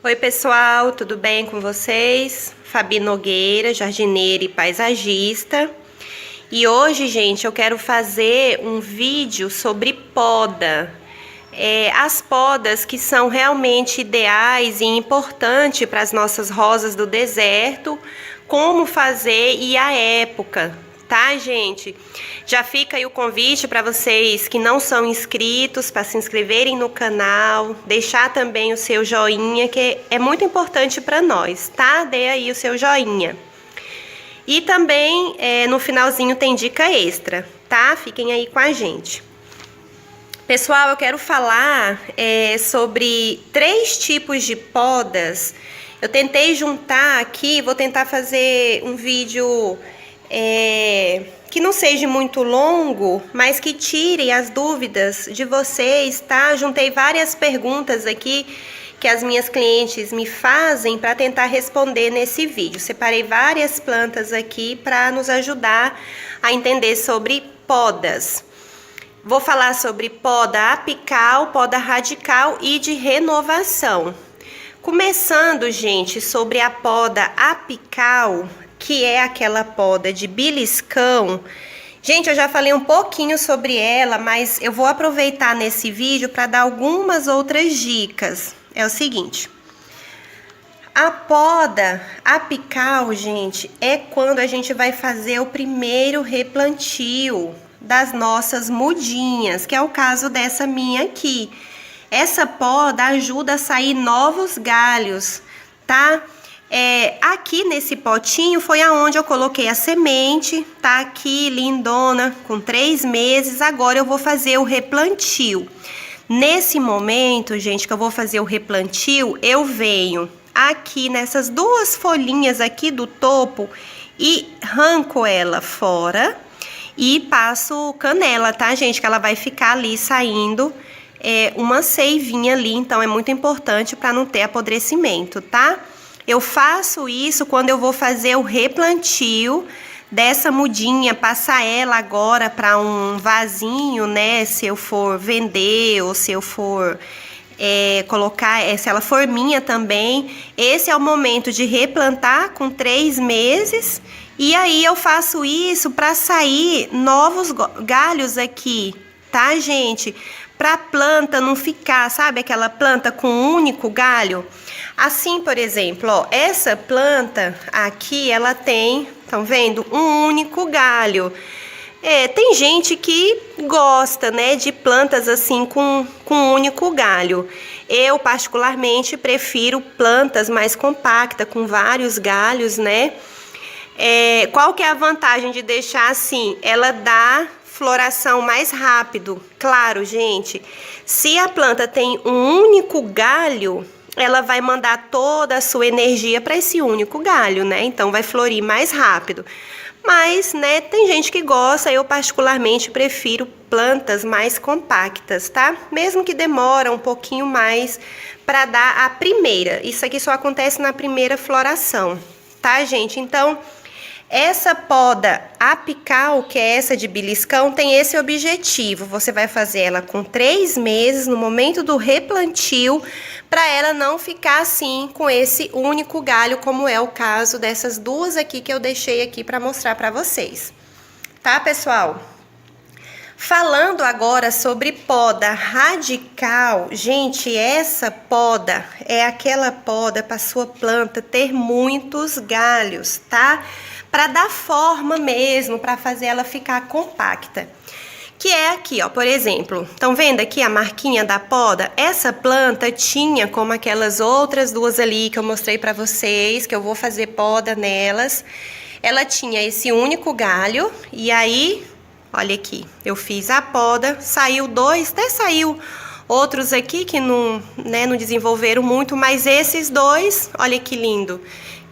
Oi pessoal, tudo bem com vocês? Fabi Nogueira, jardineira e paisagista. E hoje, gente, eu quero fazer um vídeo sobre poda. As podas que são realmente ideais e importantes para as nossas rosas do deserto, como fazer e a época, tá, gente? Já fica aí o convite para vocês que não são inscritos, para se inscreverem no canal, deixar também o seu joinha, que é muito importante para nós, tá? Dê aí o seu joinha. E também no finalzinho tem dica extra, tá? Fiquem aí com a gente. Pessoal, eu quero falar sobre 3 tipos de podas. Eu tentei juntar aqui, vou tentar fazer um vídeo que não seja muito longo, mas que tire as dúvidas de vocês, tá? Juntei várias perguntas aqui que as minhas clientes me fazem para tentar responder nesse vídeo. Separei várias plantas aqui para nos ajudar a entender sobre podas. Vou falar sobre poda apical, poda radical e de renovação. Começando, gente, sobre a poda apical, que é aquela poda de beliscão. Gente, eu já falei um pouquinho sobre ela, mas eu vou aproveitar nesse vídeo para dar algumas outras dicas. É o seguinte: a poda apical, gente, é quando a gente vai fazer o primeiro replantio das nossas mudinhas, que é o caso dessa minha aqui. Essa poda ajuda a sair novos galhos, tá? Aqui nesse potinho foi aonde eu coloquei a semente, tá aqui lindona, com 3 meses. Agora eu vou fazer o replantio. Nesse momento, gente, que eu vou fazer o replantio, eu venho aqui nessas 2 folhinhas aqui do topo e arranco ela fora e passo canela, tá, gente? Que ela vai ficar ali saindo uma seivinha ali, então é muito importante para não ter apodrecimento, tá? Eu faço isso quando eu vou fazer o replantio dessa mudinha, passar ela agora para um vasinho, né? Se eu for vender ou se eu for colocar, se ela for minha também. Esse é o momento de replantar com 3 meses. E aí eu faço isso para sair novos galhos aqui, tá, gente? Para a planta não ficar, sabe, aquela planta com um único galho. Assim, por exemplo, ó, essa planta aqui, ela tem, estão vendo? Um único galho. Tem gente que gosta, né, de plantas assim com um único galho. Eu, particularmente, prefiro plantas mais compactas, com vários galhos, né? Qual que é a vantagem de deixar assim? Ela dá floração mais rápido. Claro, gente, se a planta tem um único galho, ela vai mandar toda a sua energia para esse único galho, né? Então vai florir mais rápido. Mas, né, tem gente que gosta, eu particularmente prefiro plantas mais compactas, tá? Mesmo que demora um pouquinho mais para dar a primeira. Isso aqui só acontece na primeira floração, tá, gente? Então, essa poda apical, que é essa de beliscão, tem esse objetivo. Você vai fazer ela com 3 meses no momento do replantio, para ela não ficar assim com esse único galho, como é o caso dessas 2 aqui que eu deixei aqui para mostrar para vocês. Tá, pessoal? Falando agora sobre poda radical, gente, essa poda é aquela poda para sua planta ter muitos galhos, tá? Para dar forma mesmo, para fazer ela ficar compacta. Que é aqui, ó, por exemplo, estão vendo aqui a marquinha da poda? Essa planta tinha, como aquelas outras 2 ali que eu mostrei para vocês, que eu vou fazer poda nelas, ela tinha esse único galho, e aí, olha aqui, eu fiz a poda, saiu 2, até saiu outros aqui que não desenvolveram muito, mas esses 2, olha que lindo,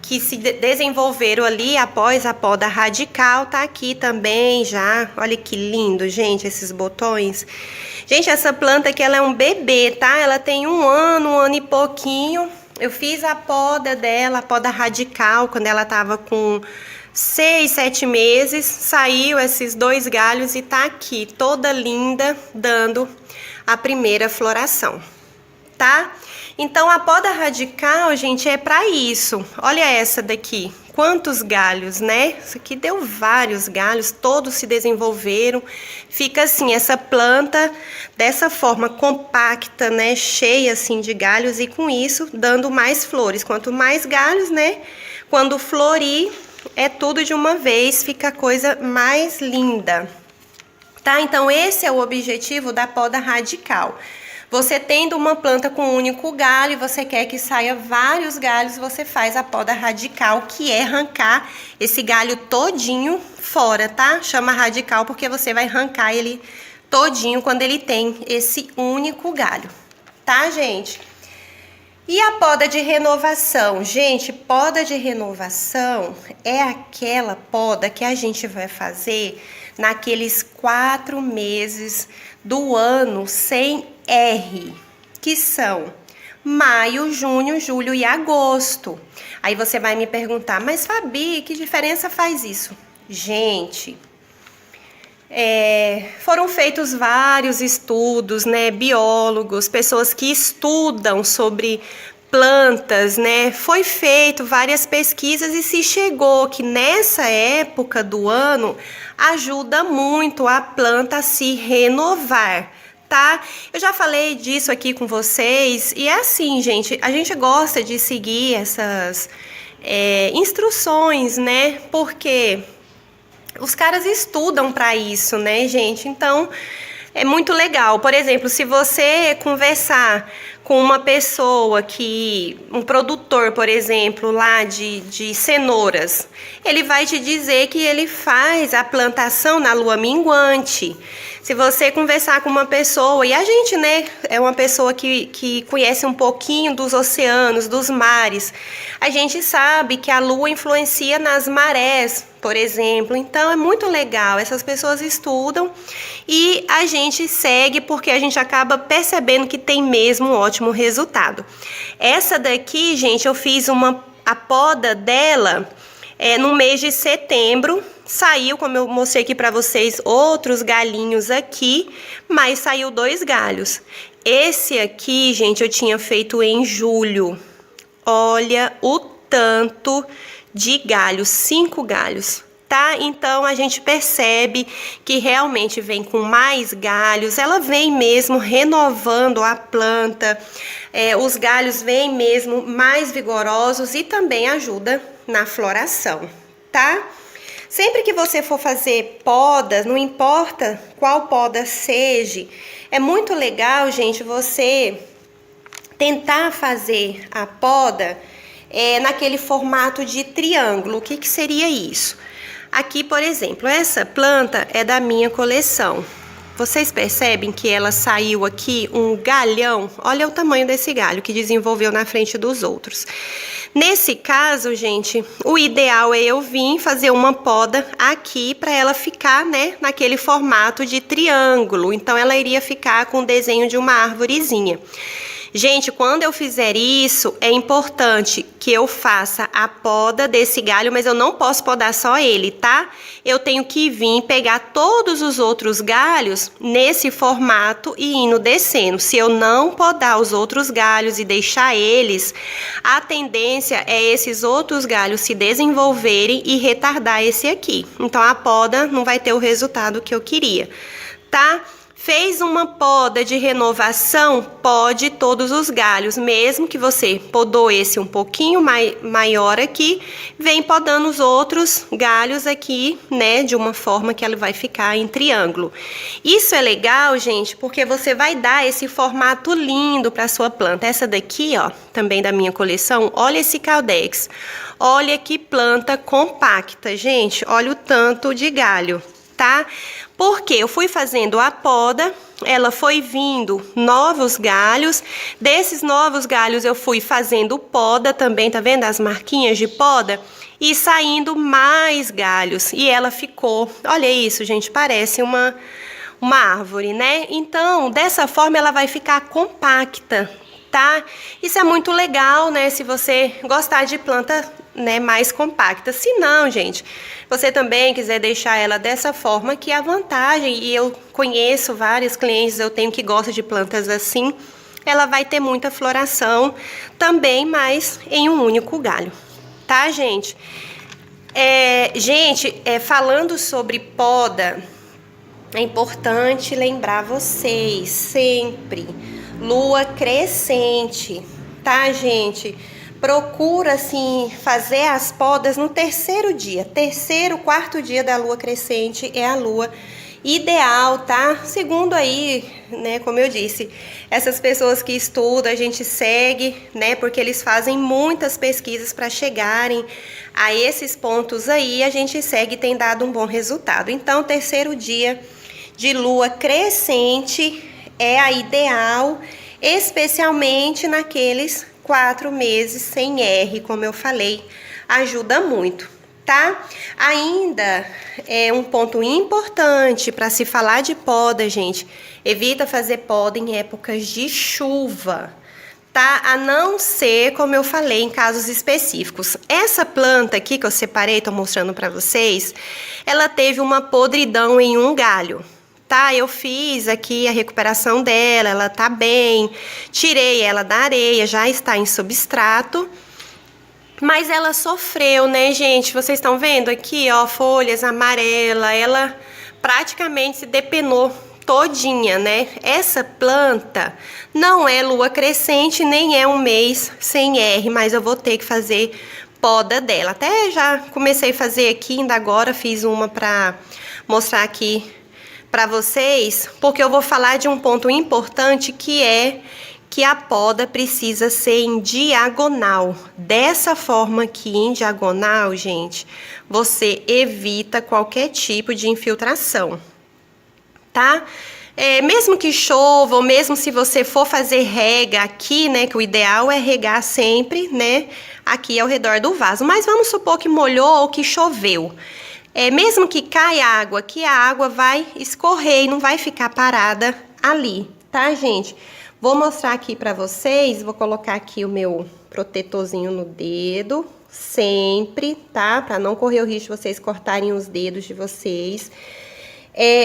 que se desenvolveram ali após a poda radical, tá aqui também já. Olha que lindo, gente, esses botões. Gente, essa planta aqui, ela é um bebê, tá? Ela tem um ano e pouquinho. Eu fiz a poda dela, a poda radical, quando ela tava com 6, 7 meses. Saiu esses 2 galhos e tá aqui, toda linda, dando a primeira floração, tá? Então a poda radical, gente, é para isso. Olha essa daqui. Quantos galhos, né? Isso aqui deu vários galhos, todos se desenvolveram. Fica assim, essa planta dessa forma compacta, né? Cheia assim de galhos e com isso dando mais flores. Quanto mais galhos, né? Quando florir, é tudo de uma vez, fica a coisa mais linda. Tá? Então esse é o objetivo da poda radical. Você tendo uma planta com um único galho e você quer que saia vários galhos, você faz a poda radical, que é arrancar esse galho todinho fora, tá? Chama radical porque você vai arrancar ele todinho quando ele tem esse único galho, tá, gente? E a poda de renovação? Gente, poda de renovação é aquela poda que a gente vai fazer naqueles 4 meses do ano sem R, que são maio, junho, julho e agosto. Aí você vai me perguntar, mas Fabi, que diferença faz isso? Gente, foram feitos vários estudos, né? Biólogos, pessoas que estudam sobre plantas, né? Foi feito várias pesquisas e se chegou que nessa época do ano ajuda muito a planta a se renovar, tá? Eu já falei disso aqui com vocês e é assim, gente, a gente gosta de seguir essas instruções, né? Porque os caras estudam para isso, né, gente? Então, é muito legal. Por exemplo, se você conversar com uma pessoa um produtor, por exemplo, lá de cenouras, ele vai te dizer que ele faz a plantação na lua minguante. Se você conversar com uma pessoa, e a gente, né, é uma pessoa que conhece um pouquinho dos oceanos, dos mares, a gente sabe que a lua influencia nas marés, por exemplo. Então, é muito legal. Essas pessoas estudam e a gente segue porque a gente acaba percebendo que tem mesmo um ótimo resultado. Essa daqui, gente, eu fiz a poda dela no mês de setembro. Saiu, como eu mostrei aqui para vocês, outros galhinhos aqui, mas saiu 2 galhos. Esse aqui, gente, eu tinha feito em julho. Olha o tanto de galhos, 5 galhos, tá? Então a gente percebe que realmente vem com mais galhos, ela vem mesmo renovando a planta, os galhos vêm mesmo mais vigorosos e também ajuda na floração, tá? Sempre que você for fazer podas, não importa qual poda seja, é muito legal, gente, você tentar fazer a poda naquele formato de triângulo. O que seria isso? Aqui, por exemplo, essa planta é da minha coleção. Vocês percebem que ela saiu aqui um galhão? Olha o tamanho desse galho que desenvolveu na frente dos outros. Nesse caso, gente, o ideal é eu vir fazer uma poda aqui para ela ficar, né, naquele formato de triângulo. Então, ela iria ficar com o desenho de uma árvorezinha. Gente, quando eu fizer isso, é importante que eu faça a poda desse galho, mas eu não posso podar só ele, tá? Eu tenho que vir pegar todos os outros galhos nesse formato e indo descendo. Se eu não podar os outros galhos e deixar eles, a tendência é esses outros galhos se desenvolverem e retardar esse aqui. Então, a poda não vai ter o resultado que eu queria, tá? Fez uma poda de renovação, pode todos os galhos, mesmo que você podou esse um pouquinho maior aqui, vem podando os outros galhos aqui, né, de uma forma que ela vai ficar em triângulo. Isso é legal, gente, porque você vai dar esse formato lindo para sua planta. Essa daqui, ó, também da minha coleção, olha esse caldex. Olha que planta compacta, gente, olha o tanto de galho, tá? Porque eu fui fazendo a poda, ela foi vindo novos galhos, desses novos galhos eu fui fazendo poda também, tá vendo as marquinhas de poda? E saindo mais galhos, e ela ficou, olha isso, gente, parece uma árvore, né? Então, dessa forma ela vai ficar compacta, tá? Isso é muito legal, né, se você gostar de planta, né, mais compacta. Se não, gente, você também quiser deixar ela dessa forma, que a vantagem, e eu conheço vários clientes, eu tenho que gostam de plantas assim, ela vai ter muita floração também, mas em um único galho, tá, gente? Falando sobre poda, é importante lembrar vocês sempre, lua crescente, tá, gente? Procura, assim, fazer as podas no terceiro dia. Terceiro, quarto dia da lua crescente é a lua ideal, tá? Segundo aí, né, como eu disse, essas pessoas que estudam, a gente segue, né, porque eles fazem muitas pesquisas para chegarem a esses pontos aí, a gente segue e tem dado um bom resultado. Então, terceiro dia de lua crescente é a ideal, especialmente naqueles 4 meses sem R, como eu falei, ajuda muito, tá? Ainda é um ponto importante para se falar de poda, gente. Evita fazer poda em épocas de chuva, tá? A não ser, como eu falei, em casos específicos. Essa planta aqui que eu separei, tô mostrando para vocês, ela teve uma podridão em um galho. Tá, eu fiz aqui a recuperação dela, ela tá bem, tirei ela da areia, já está em substrato, mas ela sofreu, né, gente? Vocês estão vendo aqui, ó, folhas amarelas, ela praticamente se depenou todinha, né? Essa planta não é lua crescente, nem é um mês sem R, mas eu vou ter que fazer poda dela. Até já comecei a fazer aqui, ainda agora fiz uma pra mostrar aqui para vocês, porque eu vou falar de um ponto importante que é que a poda precisa ser em diagonal. Dessa forma aqui, em diagonal, gente, você evita qualquer tipo de infiltração, tá? Mesmo que chova, ou mesmo se você for fazer rega aqui, né, que o ideal é regar sempre, né, aqui ao redor do vaso. Mas vamos supor que molhou ou que choveu. Mesmo que caia água aqui, a água vai escorrer e não vai ficar parada ali, tá, gente? Vou mostrar aqui pra vocês, vou colocar aqui o meu protetorzinho no dedo, sempre, tá? Pra não correr o risco de vocês cortarem os dedos de vocês.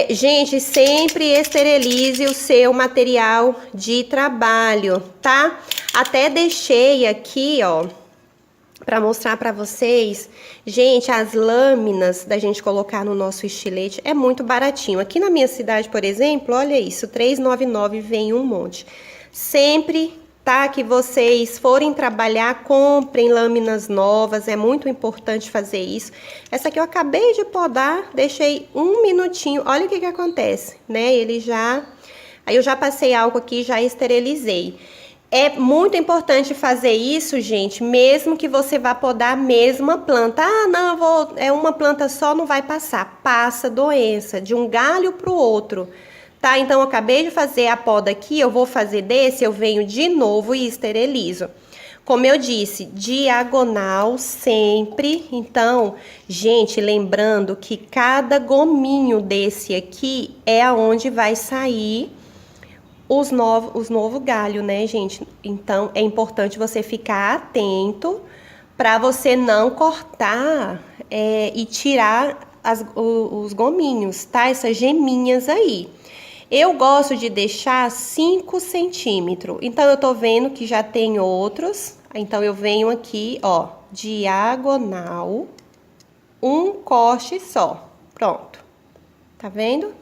Gente, sempre esterilize o seu material de trabalho, tá? Até deixei aqui, ó, para mostrar para vocês, gente, as lâminas da gente colocar no nosso estilete é muito baratinho. Aqui na minha cidade, por exemplo, olha isso, R$3,99 vem um monte. Sempre, tá, que vocês forem trabalhar, comprem lâminas novas, é muito importante fazer isso. Essa aqui eu acabei de podar, deixei um minutinho, olha o que acontece, né? Aí eu já passei álcool aqui, já esterilizei. É muito importante fazer isso, gente, mesmo que você vá podar a mesma planta. Ah, não, é uma planta só, não vai passar. Passa doença de um galho para o outro, tá? Então, eu acabei de fazer a poda aqui, eu vou fazer desse, eu venho de novo e esterilizo. Como eu disse, diagonal sempre. Então, gente, lembrando que cada gominho desse aqui é aonde vai sair os novos galhos, né, gente? Então, é importante você ficar atento para você não cortar e tirar os gominhos, tá? Essas geminhas aí. Eu gosto de deixar 5 centímetros. Então, eu tô vendo que já tem outros. Então, eu venho aqui, ó, diagonal, um corte só. Pronto. Tá vendo?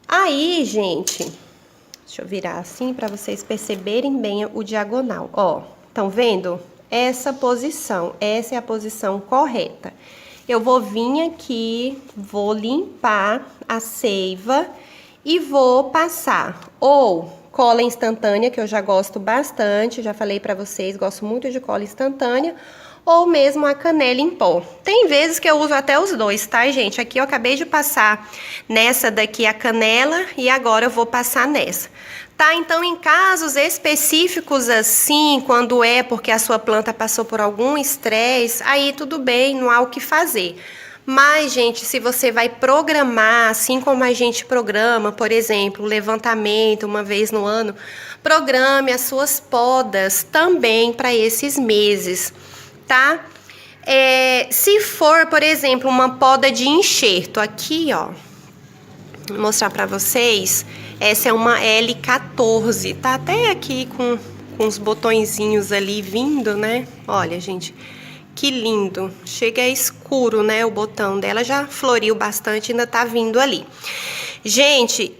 Aí, gente, deixa eu virar assim para vocês perceberem bem o diagonal. Ó, estão vendo? Essa posição, essa é a posição correta. Eu vou vir aqui, vou limpar a seiva e vou passar ou cola instantânea, que eu já gosto bastante, já falei para vocês, gosto muito de cola instantânea, ou mesmo a canela em pó. Tem vezes que eu uso até os dois, tá, gente? Aqui eu acabei de passar nessa daqui a canela e agora eu vou passar nessa. Tá, então em casos específicos assim, quando é porque a sua planta passou por algum estresse, aí tudo bem, não há o que fazer. Mas, gente, se você vai programar, assim como a gente programa, por exemplo, o levantamento uma vez no ano, programe as suas podas também para esses meses, tá? Se for, por exemplo, uma poda de enxerto, aqui, ó, vou mostrar para vocês, Essa é uma L14, tá até aqui com os botõezinhos ali vindo, né? Olha, gente, que lindo. Chega escuro, né, o botão dela, já floriu bastante, ainda tá vindo ali. Gente,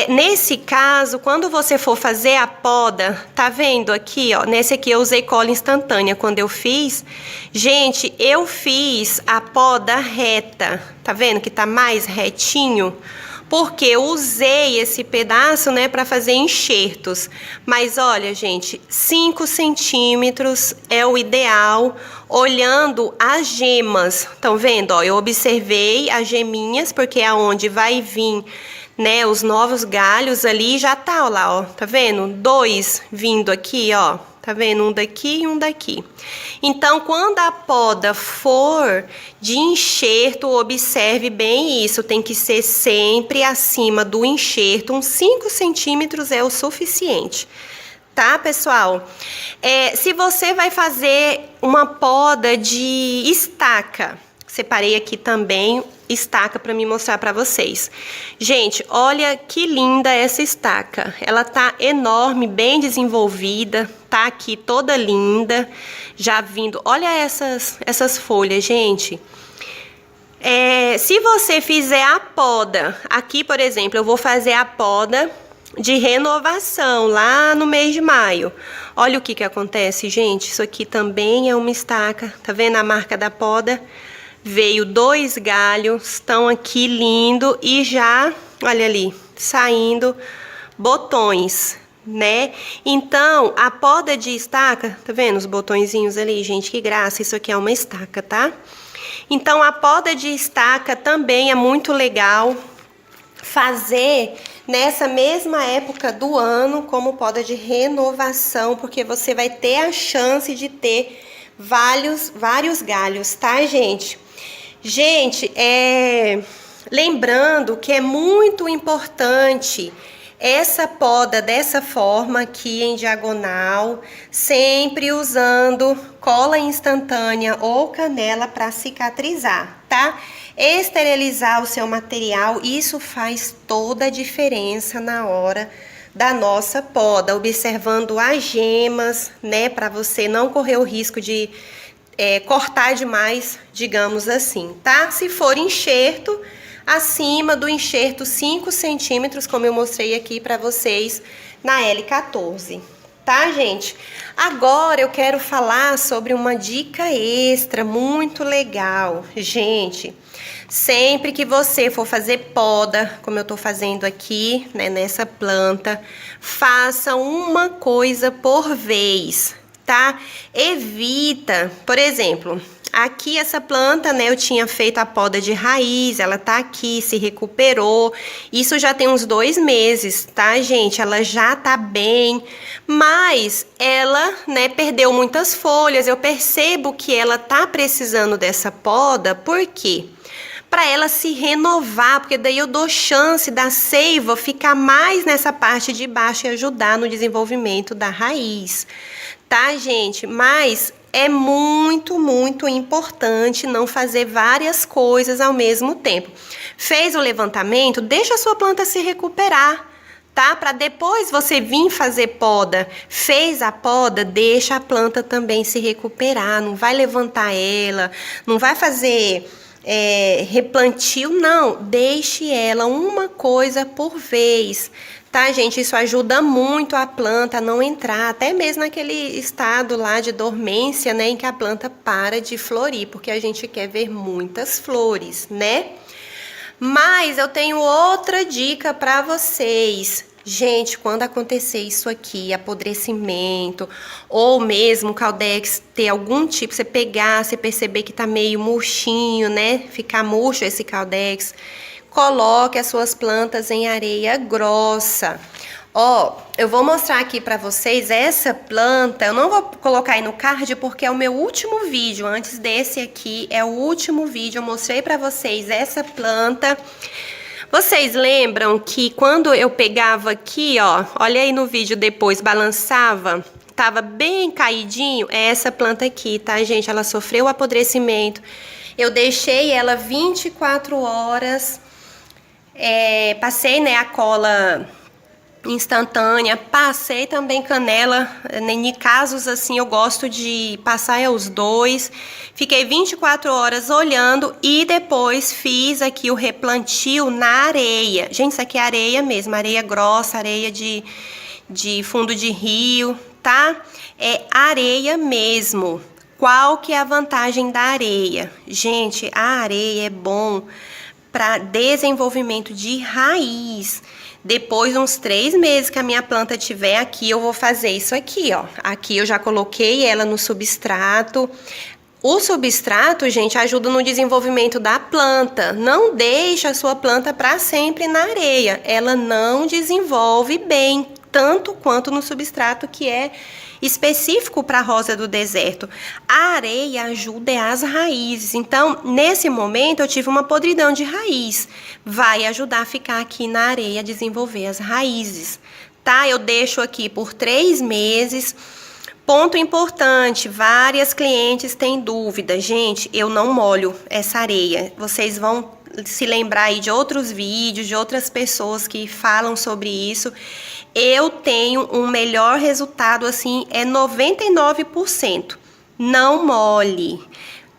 nesse caso, quando você for fazer a poda, tá vendo aqui, ó, nesse aqui eu usei cola instantânea quando eu fiz. Gente, eu fiz a poda reta, tá vendo que tá mais retinho? Porque eu usei esse pedaço, né, para fazer enxertos. Mas olha, gente, 5 centímetros é o ideal, olhando as gemas. Estão vendo? Ó, eu observei as geminhas, porque é onde vai vir, né, os novos galhos ali. Já tá, ó lá, ó, tá vendo? 2 vindo aqui, ó. Tá vendo? Um daqui e um daqui. Então, quando a poda for de enxerto, observe bem isso. Tem que ser sempre acima do enxerto. Uns 5 centímetros é o suficiente. Tá, pessoal? Se você vai fazer uma poda de estaca, separei aqui também estaca para me mostrar para vocês. Gente, olha que linda essa estaca. Ela tá enorme, bem desenvolvida, tá aqui toda linda, já vindo. Olha essas folhas, gente. Se você fizer a poda, aqui, por exemplo, eu vou fazer a poda de renovação lá no mês de maio. Olha o que acontece, gente. Isso aqui também é uma estaca. Tá vendo a marca da poda? Veio 2 galhos, estão aqui lindo e já, olha ali, saindo botões, né? Então, a poda de estaca, tá vendo os botõezinhos ali, gente? Que graça, isso aqui é uma estaca, tá? Então, a poda de estaca também é muito legal fazer nessa mesma época do ano como poda de renovação, porque você vai ter a chance de ter vários galhos, tá, gente? Gente, lembrando que é muito importante essa poda dessa forma aqui em diagonal, sempre usando cola instantânea ou canela para cicatrizar, tá? Esterilizar o seu material, isso faz toda a diferença na hora da nossa poda, observando as gemas, né, para você não correr o risco de cortar demais, digamos assim, tá? Se for enxerto, acima do enxerto 5 centímetros, como eu mostrei aqui para vocês na L14, tá, gente? Agora eu quero falar sobre uma dica extra muito legal, gente. Sempre que você for fazer poda, como eu tô fazendo aqui, né, nessa planta, faça uma coisa por vez, tá? Evita, por exemplo, aqui essa planta, né, eu tinha feito a poda de raiz, ela tá aqui, se recuperou, isso já tem uns 2 meses, tá, gente? Ela já tá bem, mas ela, né, perdeu muitas folhas, eu percebo que ela tá precisando dessa poda, por quê? Para ela se renovar, porque daí eu dou chance da seiva ficar mais nessa parte de baixo e ajudar no desenvolvimento da raiz, tá, gente? Mas é muito importante não fazer várias coisas ao mesmo tempo. Fez o levantamento, deixa a sua planta se recuperar, tá? Para depois você vir fazer poda. Fez a poda, deixa a planta também se recuperar, não vai levantar ela, não vai fazer replantio, não, deixe ela uma coisa por vez, tá, gente? Isso ajuda muito a planta a não entrar, até mesmo naquele estado lá de dormência, né, em que a planta para de florir, porque a gente quer ver muitas flores, né? Mas eu tenho outra dica para vocês. Gente, quando acontecer isso aqui, apodrecimento, ou mesmo o Caldex ter algum tipo, você pegar, você perceber que tá meio murchinho, né? Ficar murcho esse Caldex, coloque as suas plantas em areia grossa. Ó, eu vou mostrar aqui pra vocês essa planta, eu não vou colocar aí no card porque é o meu último vídeo, antes desse aqui é o último vídeo, eu mostrei pra vocês essa planta. Vocês lembram que quando eu pegava aqui, ó, olha aí no vídeo depois, balançava, tava bem caidinho? É essa planta aqui, tá, gente? Ela sofreu apodrecimento. Eu deixei ela 24 horas, passei, né, a cola instantânea. Passei também canela, em casos assim eu gosto de passar os dois. Fiquei 24 horas olhando e depois fiz aqui o replantio na areia. Gente, isso aqui é areia mesmo, areia grossa, areia de fundo de rio, tá? É areia mesmo. Qual que é a vantagem da areia? Gente, a areia é bom para desenvolvimento de raiz. Depois de uns 3 meses que a minha planta tiver aqui, eu vou fazer isso aqui, ó. Aqui eu já coloquei ela no substrato. O substrato, gente, ajuda no desenvolvimento da planta. Não deixa a sua planta para sempre na areia. Ela não desenvolve bem, tanto quanto no substrato que é específico para a rosa do deserto. A areia ajuda as raízes. Então, nesse momento, eu tive uma podridão de raiz. Vai ajudar a ficar aqui na areia, a desenvolver as raízes, tá? Eu deixo aqui por 3 meses. Ponto importante, várias clientes têm dúvida. Gente, eu não molho essa areia. Vocês vão se lembrar aí de outros vídeos, de outras pessoas que falam sobre isso. Eu tenho um melhor resultado, assim, é 99%. Não molhe.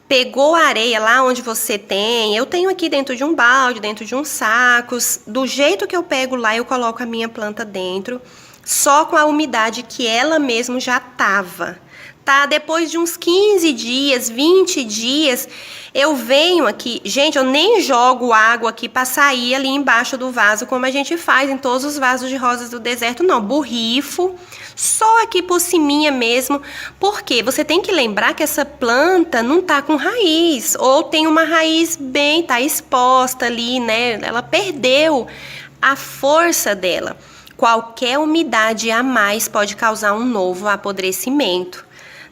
Pegou a areia lá onde você tem, eu tenho aqui dentro de um balde, dentro de uns sacos. Do jeito que eu pego lá, eu coloco a minha planta dentro, só com a umidade que ela mesmo já tava. Tá? Depois de uns 15 dias, 20 dias, eu venho aqui. Gente, eu nem jogo água aqui para sair ali embaixo do vaso, como a gente faz em todos os vasos de rosas do deserto, não. Borrifo, só aqui por ciminha mesmo. Porque você tem que lembrar que essa planta não tá com raiz, ou tem uma raiz bem, tá exposta ali, né? Ela perdeu a força dela. Qualquer umidade a mais pode causar um novo apodrecimento.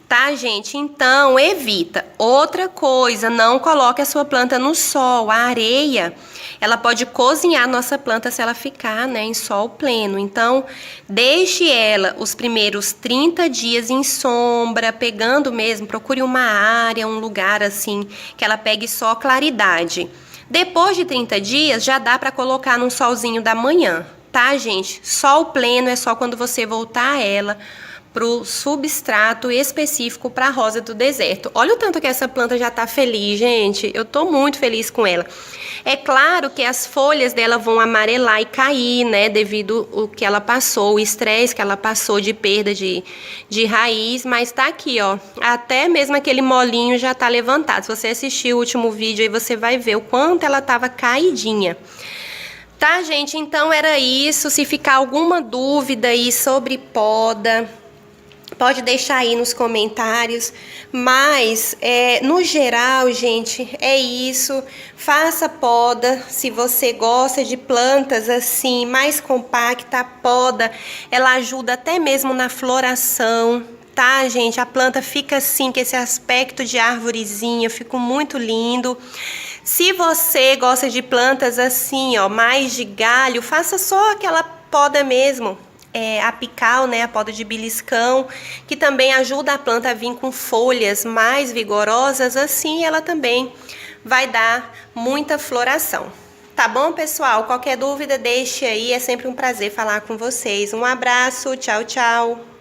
Tá, gente? Então, evita. Outra coisa, não coloque a sua planta no sol. A areia, ela pode cozinhar a nossa planta se ela ficar, né, em sol pleno. Então, deixe ela os primeiros 30 dias em sombra, pegando mesmo, procure uma área, um lugar assim, que ela pegue só claridade. Depois de 30 dias, já dá para colocar num solzinho da manhã, tá, gente? Sol pleno é só quando você voltar ela pro substrato específico para a rosa do deserto. Olha o tanto que essa planta já tá feliz, gente. Eu tô muito feliz com ela. É claro que as folhas dela vão amarelar e cair, né? Devido ao que ela passou, o estresse que ela passou de perda de raiz. Mas tá aqui, ó. Até mesmo aquele molinho já tá levantado. Se você assistir o último vídeo aí, você vai ver o quanto ela tava caidinha. Tá, gente? Então era isso. Se ficar alguma dúvida aí sobre poda, pode deixar aí nos comentários, mas no geral, gente, é isso. Faça poda, se você gosta de plantas assim, mais compacta, a poda, ela ajuda até mesmo na floração, tá, gente? A planta fica assim, com esse aspecto de árvorezinha, fica muito lindo. Se você gosta de plantas assim, ó, mais de galho, faça só aquela poda mesmo. Apical, né, a poda de beliscão, que também ajuda a planta a vir com folhas mais vigorosas, assim ela também vai dar muita floração. Tá bom, pessoal? Qualquer dúvida, deixe aí, é sempre um prazer falar com vocês. Um abraço, tchau, tchau!